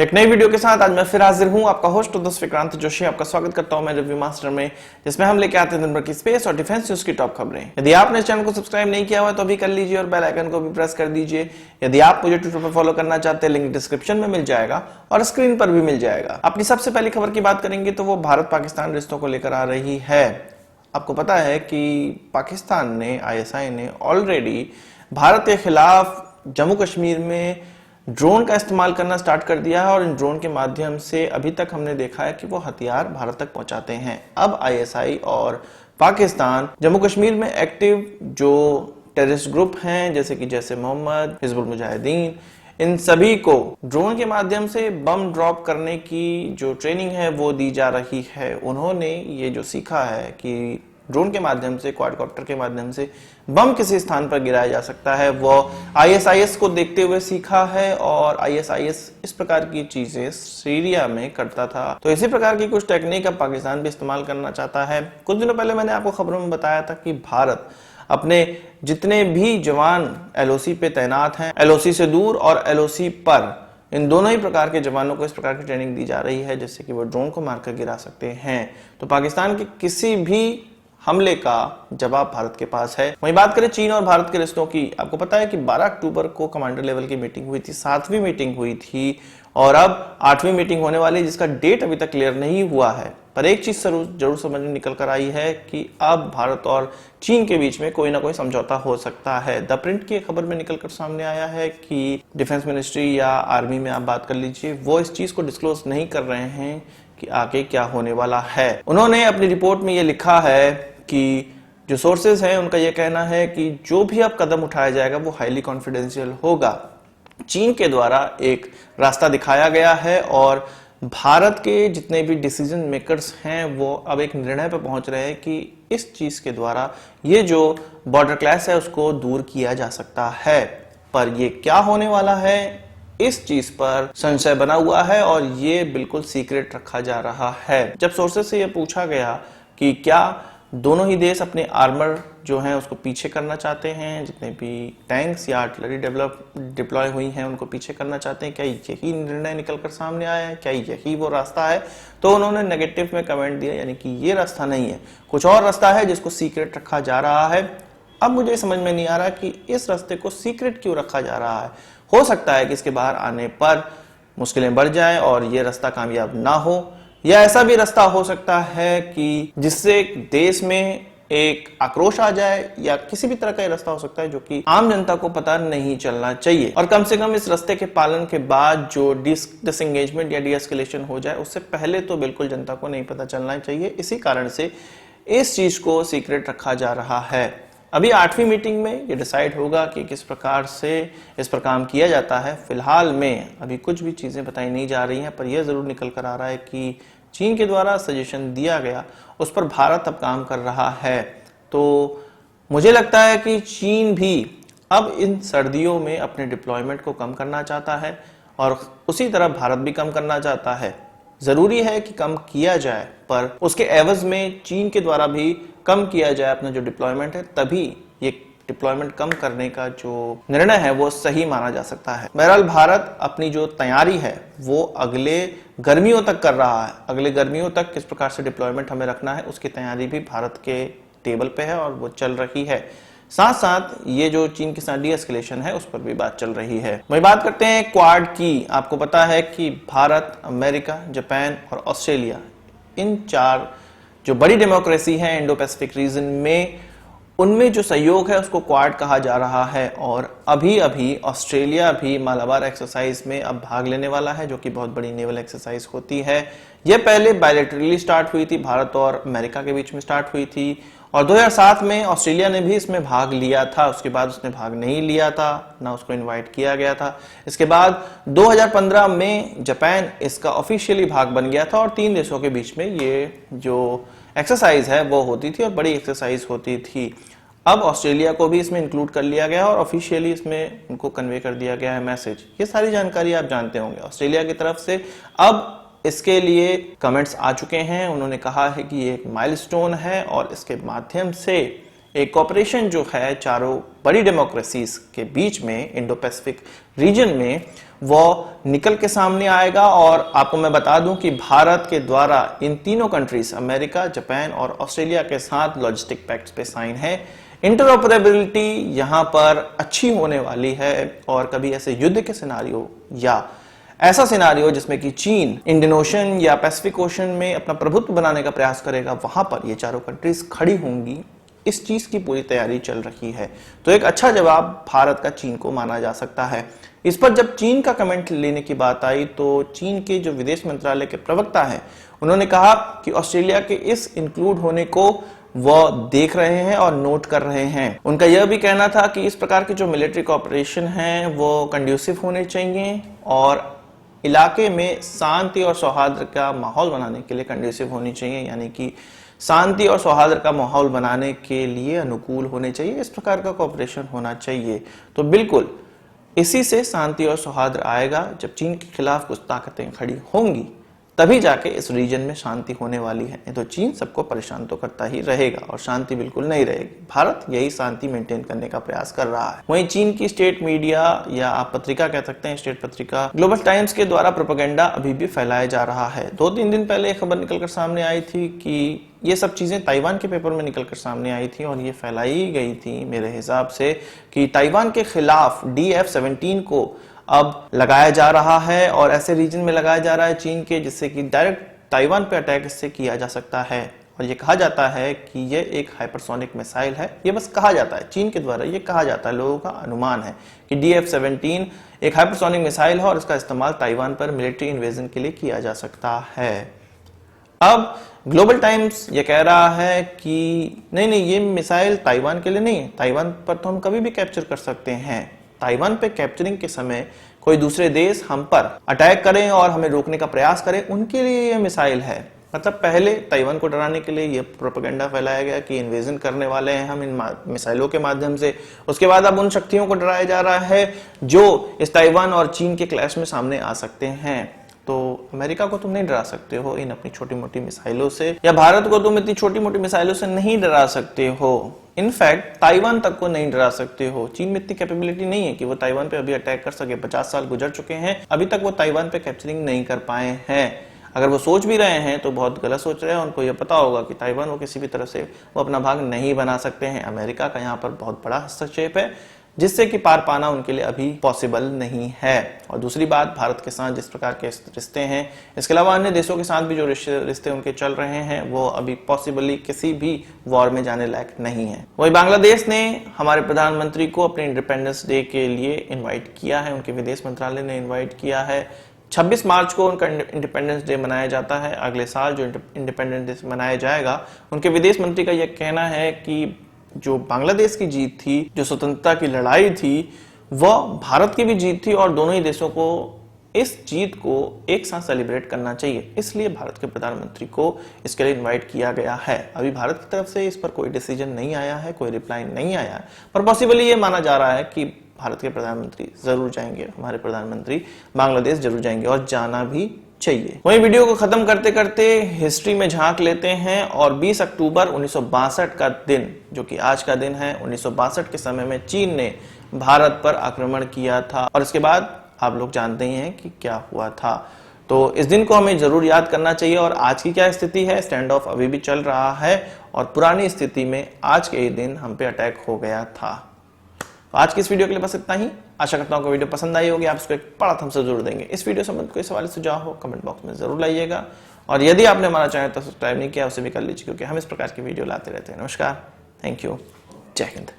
एक नई वीडियो के साथ आज मैं फिर हाजिर हूं, आपका होस्ट दोस्त विक्रांत जोशी। आपका स्वागत करता हूं मैं रिव्यू मास्टर में, जिसमें हम लेके आते हैं दिन भर की स्पेस और डिफेंस न्यूज की टॉप खबरें। यदि आपने इस चैनल को सब्सक्राइब नहीं किया हुआ तो अभी कर लीजिए और बेल आइकन को भी प्रेस कर दीजिए। यदि आप मुझे ट्विटर पर फॉलो करना चाहते हैं, लिंक डिस्क्रिप्शन में मिल जाएगा और स्क्रीन पर भी मिल जाएगा। अपनी सबसे पहली खबर की बात करेंगे तो वो भारत पाकिस्तान रिश्तों को लेकर आ रही है। आपको पता है कि पाकिस्तान ने, ISI ने ऑलरेडी भारत के खिलाफ जम्मू कश्मीर में ड्रोन का इस्तेमाल करना स्टार्ट कर दिया है और इन ड्रोन के माध्यम से अभी तक हमने देखा है कि वो हथियार भारत तक पहुंचाते हैं। अब ISI और पाकिस्तान जम्मू कश्मीर में एक्टिव जो टेररिस्ट ग्रुप हैं, जैसे कि जैसे मोहम्मद, हिजबुल मुजाहिदीन, इन सभी को ड्रोन के माध्यम से बम ड्रॉप करने की जो ट्रेनिंग है वो दी जा रही है। उन्होंने ये जो सीखा है कि ड्रोन के माध्यम से, क्वाडकॉप्टर के माध्यम से बम किसी स्थान पर गिराया जा सकता है, वो ISIS को देखते हुए सीखा है और ISIS इस प्रकार की चीजें सीरिया में करता था। तो इसी प्रकार की कुछ टेक्निक अब पाकिस्तान भी इस्तेमाल करना चाहता है। कुछ दिनों पहले मैंने आपको खबरों में बताया था कि भारत अपने जितने भी जवान LOC पे तैनात हैं, LOC से दूर और LOC पर, इन दोनों ही प्रकार के जवानों को इस प्रकार की ट्रेनिंग दी जा रही है जिससे कि वो ड्रोन को मारकर गिरा सकते हैं। तो पाकिस्तान के किसी भी हमले का जवाब भारत के पास है। वहीं बात करें चीन और भारत के रिश्तों की, आपको पता है कि 12 अक्टूबर को कमांडर लेवल की मीटिंग हुई थी, 7वीं मीटिंग हुई थी और अब 8वीं मीटिंग होने वाली, जिसका डेट अभी तक क्लियर नहीं हुआ है। पर एक चीज जरूर समझ में निकल कर आई है कि अब भारत और चीन के बीच में कोई ना कोई समझौता हो सकता है। द प्रिंट की खबर में निकल कर सामने आया है कि डिफेंस मिनिस्ट्री या आर्मी में आप बात कर लीजिए, वो इस चीज को डिस्क्लोज नहीं कर रहे हैं कि आगे क्या होने वाला है। उन्होंने अपनी रिपोर्ट में ये लिखा है कि जो सोर्सेज हैं उनका यह कहना है कि जो भी अब कदम उठाया जाएगा वो हाईली कॉन्फिडेंशियल होगा। चीन के द्वारा एक रास्ता दिखाया गया है और भारत के जितने भी डिसीजन मेकर्स हैं वो अब एक निर्णय पर पहुंच रहे हैं कि इस चीज के द्वारा ये जो बॉर्डर क्लैश है उसको दूर किया जा सकता है। पर ये क्या होने वाला है, इस चीज पर संशय बना हुआ है और ये बिल्कुल सीक्रेट रखा जा रहा है। जब सोर्सेज से यह पूछा गया कि क्या दोनों ही देश अपने आर्मर जो हैं उसको पीछे करना चाहते हैं, जितने भी टैंक्स या आर्टिलरी डिप्लॉय हुई हैं उनको पीछे करना चाहते हैं, क्या यही निर्णय निकलकर सामने आया है, क्या यही वो रास्ता है? तो उन्होंने नेगेटिव में कमेंट दिया, यानी कि ये रास्ता नहीं है, कुछ और रास्ता है जिसको सीक्रेट रखा जा रहा है। अब मुझे समझ में नहीं आ रहा कि इस रास्ते को सीक्रेट क्यों रखा जा रहा है। हो सकता है कि इसके बाहर आने पर मुश्किलें बढ़ जाएं और ये रास्ता कामयाब ना हो, या ऐसा भी रास्ता हो सकता है कि जिससे देश में एक आक्रोश आ जाए, या किसी भी तरह का रास्ता हो सकता है जो कि आम जनता को पता नहीं चलना चाहिए। और कम से कम इस रास्ते के पालन के बाद जो डिसएंगेजमेंट या डीएस्केलेशन हो जाए उससे पहले तो बिल्कुल जनता को नहीं पता चलना चाहिए। इसी कारण से इस चीज को सीक्रेट रखा जा रहा है। अभी 8वीं मीटिंग में ये डिसाइड होगा कि किस प्रकार से इस पर काम किया जाता है। फिलहाल में अभी कुछ भी चीजें बताई नहीं जा रही हैं, पर यह जरूर निकल कर आ रहा है कि चीन के द्वारा सजेशन दिया गया उस पर भारत अब काम कर रहा है। तो मुझे लगता है कि चीन भी अब इन सर्दियों में अपने डिप्लॉयमेंट को कम करना चाहता है और उसी तरह भारत भी कम करना चाहता है। जरूरी है कि कम किया जाए, पर उसके एवज में चीन के द्वारा भी कम किया जाए अपना जो डिप्लॉयमेंट है, तभी ये डिप्लॉयमेंट कम करने का जो निर्णय है वो सही माना जा सकता है। बहरहाल भारत अपनी जो तैयारी है वो अगले गर्मियों तक कर रहा है। अगले गर्मियों तक किस प्रकार से डिप्लॉयमेंट हमें रखना है उसकी तैयारी भी भारत के टेबल पे है और वो चल रही है। साथ साथ ये जो चीन के साथ डीएस्केलेशन है उस पर भी बात चल रही है। वही बात करते हैं क्वाड की। आपको पता है कि भारत, अमेरिका, जापान और ऑस्ट्रेलिया, इन 4 जो बड़ी डेमोक्रेसी है इंडो पैसिफिक रीजन में, उनमें जो सहयोग है उसको क्वाड कहा जा रहा है। और अभी अभी ऑस्ट्रेलिया भी मालाबार एक्सरसाइज में अब भाग लेने वाला है, जो कि बहुत बड़ी नेवल एक्सरसाइज होती है। यह पहले बायलैटरली स्टार्ट हुई थी, भारत और अमेरिका के बीच में स्टार्ट हुई थी और 2007 में ऑस्ट्रेलिया ने भी इसमें भाग लिया था। उसके बाद उसने भाग नहीं लिया था, ना उसको इनवाइट किया गया था। इसके बाद 2015 में जापान इसका ऑफिशियली भाग बन गया था और 3 देशों के बीच में ये जो एक्सरसाइज है वो होती थी और बड़ी एक्सरसाइज होती थी। अब ऑस्ट्रेलिया को भी इसमें इंक्लूड कर लिया गया और ऑफिशियली इसमें उनको कन्वे कर दिया गया है मैसेज। ये सारी जानकारी आप जानते होंगे ऑस्ट्रेलिया की तरफ से। अब इसके लिए कमेंट्स आ चुके हैं। उन्होंने कहा है कि ये एक माइलस्टोन है और इसके माध्यम से एक कॉपरेशन जो है चारों बड़ी डेमोक्रेसीज के बीच में इंडो पैसिफिक रीजन में वो निकल के सामने आएगा। और आपको मैं बता दूं कि भारत के द्वारा इन तीनों कंट्रीज अमेरिका, जापान और ऑस्ट्रेलिया के साथ लॉजिस्टिक पैक्ट पे साइन है। इंटरऑपरेबिलिटी यहां पर अच्छी होने वाली है और कभी ऐसे युद्ध के सिनारियो या ऐसा सिनारियो जिसमें कि चीन इंडियन ओशन या पैसिफिक ओशन में अपना प्रभुत्व बनाने का प्रयास करेगा, वहां पर ये चारों कंट्रीज खड़ी होंगी। इस चीज की पूरी तैयारी चल रही है। तो एक अच्छा जवाब भारत का चीन को माना जा सकता है। इस पर जब चीन का कमेंट लेने की बात आई तो चीन के जो विदेश मंत्रालय के प्रवक्ता हैं उन्होंने कहा कि ऑस्ट्रेलिया के इस इंक्लूड होने को वो देख रहे हैं और नोट कर रहे हैं। उनका यह भी कहना था कि इस प्रकार की जो मिलिट्री कॉपरेशन है वो कंड्यूसिव होने चाहिए और इलाके में शांति और सौहार्द का माहौल बनाने के लिए कंड्यूसिव होनी चाहिए, यानी कि शांति और सौहार्द का माहौल बनाने के लिए अनुकूल होने चाहिए। इस प्रकार का कॉपरेशन होना चाहिए। तो बिल्कुल इसी से शांति और सौहार्द आएगा। जब चीन के खिलाफ कुछ ताकतें खड़ी होंगी तभी जाके इस रीजन में शांति होने वाली है। तो चीन सबको परेशान तो करता ही रहेगा और शांति बिल्कुल नहीं रहेगी। भारत यही शांति मेंटेन करने का प्रयास कर रहा है। वहीं चीन की स्टेट मीडिया या आप पत्रिका कह सकते हैं, स्टेट पत्रिका ग्लोबल टाइम्स के द्वारा प्रोपेगेंडा अभी भी फैलाया जा रहा है। 2-3 दिन पहले खबर निकलकर सामने आई थी कि ये सब चीजें ताइवान के पेपर में निकलकर सामने आई थी और ये फैलाई गई थी मेरे हिसाब से कि ताइवान के खिलाफ DF-17 को अब लगाया जा रहा है और ऐसे रीजन में लगाया जा रहा है चीन के, जिससे कि डायरेक्ट ताइवान पे अटैक इससे किया जा सकता है। और ये कहा जाता है कि ये एक हाइपरसोनिक मिसाइल है। ये बस कहा जाता है, चीन के द्वारा ये कहा जाता है, लोगों का अनुमान है कि DF-17 एक हाइपरसोनिक मिसाइल है और इसका इस्तेमाल ताइवान पर मिलिट्री इन्वेजन के लिए किया जा सकता है। अब ग्लोबल टाइम्स ये कह रहा है कि नहीं, ये मिसाइल ताइवान के लिए नहीं है। ताइवान पर तो हम कभी भी कैप्चर कर सकते हैं। ताइवान पे कैप्चरिंग के समय कोई दूसरे देश हम पर अटैक करें और हमें रोकने का प्रयास करें, उनके लिए ये मिसाइल है। मतलब पहले ताइवान को डराने के लिए ये प्रोपेगेंडा फैलाया गया कि इन्वेजन करने वाले हैं हम इन मिसाइलों के माध्यम से। उसके बाद अब उन शक्तियों को डराया जा रहा है जो इस ताइवान और चीन के क्लैश में सामने आ सकते हैं। तो अमेरिका को तुम नहीं डरा सकते हो इन अपनी छोटी मोटी मिसाइलों से, या भारत को तुम इतनी छोटी मोटी मिसाइलों से नहीं डरा सकते हो। इनफैक्ट ताइवान तक को नहीं डरा सकते हो। चीन में इतनी कैपेबिलिटी नहीं है कि वो ताइवान पे अभी अटैक कर सके। 50 साल गुजर चुके हैं, अभी तक वो ताइवान पे कैप्चरिंग नहीं कर पाए हैं। अगर वो सोच भी रहे हैं तो बहुत गलत सोच रहे हैं। उनको ये पता होगा कि ताइवान वो किसी भी तरह से वो अपना भाग नहीं बना सकते हैं। अमेरिका का यहाँ पर बहुत बड़ा हस्तक्षेप है जिससे कि पार पाना उनके लिए अभी पॉसिबल नहीं है। और दूसरी बात, भारत के साथ जिस प्रकार के रिश्ते हैं, इसके अलावा अन्य देशों के साथ भी जो रिश्ते उनके चल रहे हैं, वो अभी पॉसिबली किसी भी वॉर में जाने लायक नहीं है। वही बांग्लादेश ने हमारे प्रधानमंत्री को अपने इंडिपेंडेंस डे के लिए इन्वाइट किया है। उनके विदेश मंत्रालय ने इन्वाइट किया है। 26 मार्च को उनका इंडिपेंडेंस डे मनाया जाता है। अगले साल जो इंडिपेंडेंस डे मनाया जाएगा, उनके विदेश मंत्री का यह कहना है कि जो बांग्लादेश की जीत थी, जो स्वतंत्रता की लड़ाई थी, वह भारत की भी जीत थी और दोनों ही देशों को इस जीत को एक साथ सेलिब्रेट करना चाहिए। इसलिए भारत के प्रधानमंत्री को इसके लिए इनवाइट किया गया है। अभी भारत की तरफ से इस पर कोई डिसीजन नहीं आया है, कोई रिप्लाई नहीं आया है, पर पॉसिबली ये माना जा रहा है कि भारत के प्रधानमंत्री जरूर जाएंगे, हमारे प्रधानमंत्री बांग्लादेश जरूर जाएंगे और जाना भी चाहिए। वहीं वीडियो को खत्म करते करते हिस्ट्री में झांक लेते हैं और 20 अक्टूबर 1962 का दिन, जो कि आज का दिन है, 1962 के समय में चीन ने भारत पर आक्रमण किया था और इसके बाद आप लोग जानते ही हैं कि क्या हुआ था। तो इस दिन को हमें जरूर याद करना चाहिए। और आज की क्या स्थिति है, स्टैंड ऑफ अभी भी चल रहा है और पुरानी स्थिति में आज के दिन हम पे अटैक हो गया था। तो आज की इस वीडियो के लिए बस इतना ही। आशा करता हूँ कि वीडियो पसंद आई होगी। आप इसको एक बड़ा थम्स अप जरूर देंगे। इस वीडियो संबंधित कोई सवाल सुझाव हो कमेंट बॉक्स में जरूर लाइएगा और यदि आपने हमारा चैनल तो सब्सक्राइब नहीं किया उसे भी कर लीजिए, क्योंकि हम इस प्रकार की वीडियो लाते रहते हैं। नमस्कार, थैंक यू, जय हिंद।